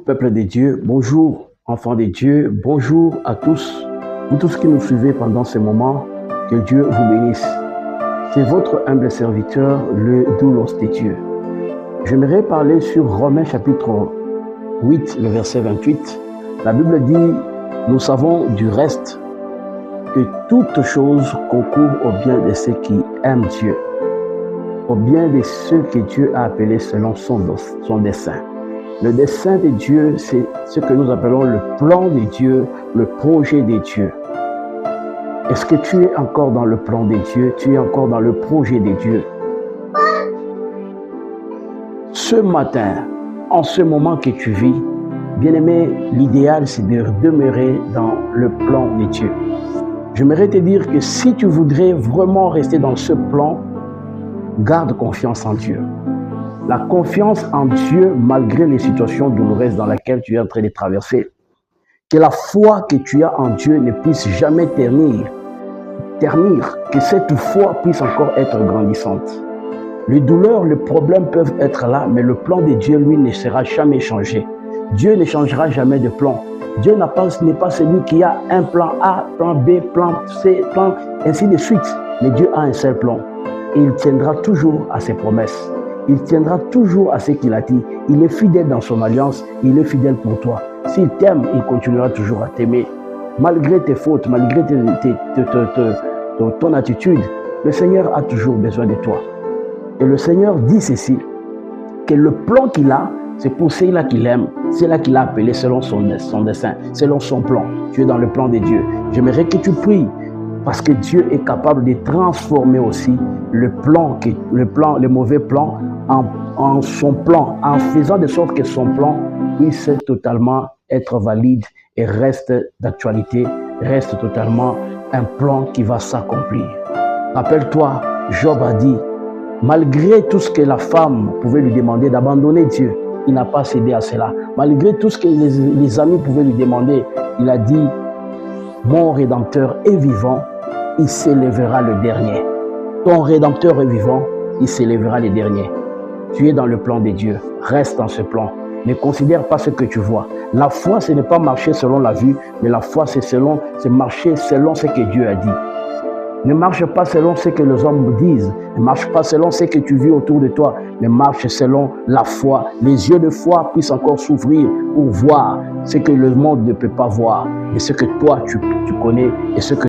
Peuple de Dieu, bonjour, enfants de Dieu, bonjour à tous, vous tous qui nous suivez pendant ce moment, que Dieu vous bénisse. C'est votre humble serviteur, le doulos de Dieu. J'aimerais parler sur Romains chapitre 8, le verset 28. La Bible dit, nous savons du reste que toutes choses concourent au bien de ceux qui aiment Dieu, au bien de ceux que Dieu a appelés selon son dessein. Le dessein de Dieu, c'est ce que nous appelons le plan de Dieu, le projet de Dieu. Est-ce que tu es encore dans le plan de Dieu? Tu es encore dans le projet de Dieu? Ce matin, en ce moment que tu vis, bien-aimé, l'idéal c'est de demeurer dans le plan de Dieu. J'aimerais te dire que si tu voudrais vraiment rester dans ce plan, garde confiance en Dieu. La confiance en Dieu malgré les situations douloureuses dans lesquelles tu es en train de traverser. Que la foi que tu as en Dieu ne puisse jamais ternir. Que cette foi puisse encore être grandissante. Les douleurs, les problèmes peuvent être là, mais le plan de Dieu, lui, ne sera jamais changé. Dieu ne changera jamais de plan. Dieu n'est pas celui qui a un plan A, plan B, plan C, plan, ainsi de suite. Mais Dieu a un seul plan. Et il tiendra toujours à ses promesses. Il tiendra toujours à ce qu'il a dit. Il est fidèle dans son alliance. Il est fidèle pour toi. S'il t'aime, il continuera toujours à t'aimer. Malgré tes fautes, malgré ton attitude, le Seigneur a toujours besoin de toi. Et le Seigneur dit ceci, que le plan qu'il a, c'est pour ceux-là qu'il aime. C'est là qu'il a appelé selon son dessein, selon son plan. Tu es dans le plan de Dieu. J'aimerais que tu pries. Parce que Dieu est capable de transformer aussi le mauvais plan en son plan, en faisant de sorte que son plan puisse totalement être valide et reste d'actualité, reste totalement un plan qui va s'accomplir. Rappelle-toi, Job a dit, malgré tout ce que la femme pouvait lui demander d'abandonner Dieu, il n'a pas cédé à cela. Malgré tout ce que les amis pouvaient lui demander, il a dit, mon Rédempteur est vivant, il s'élèvera le dernier. Ton Rédempteur est vivant, il s'élèvera le dernier. Tu es dans le plan de Dieu, reste dans ce plan. Ne considère pas ce que tu vois. La foi, ce n'est pas marcher selon la vue, mais la foi, c'est marcher selon ce que Dieu a dit. Ne marche pas selon ce que les hommes disent. Ne marche pas selon ce que tu vis autour de toi, mais marche selon la foi. Les yeux de foi puissent encore s'ouvrir pour voir ce que le monde ne peut pas voir et ce que toi, tu connais et ce que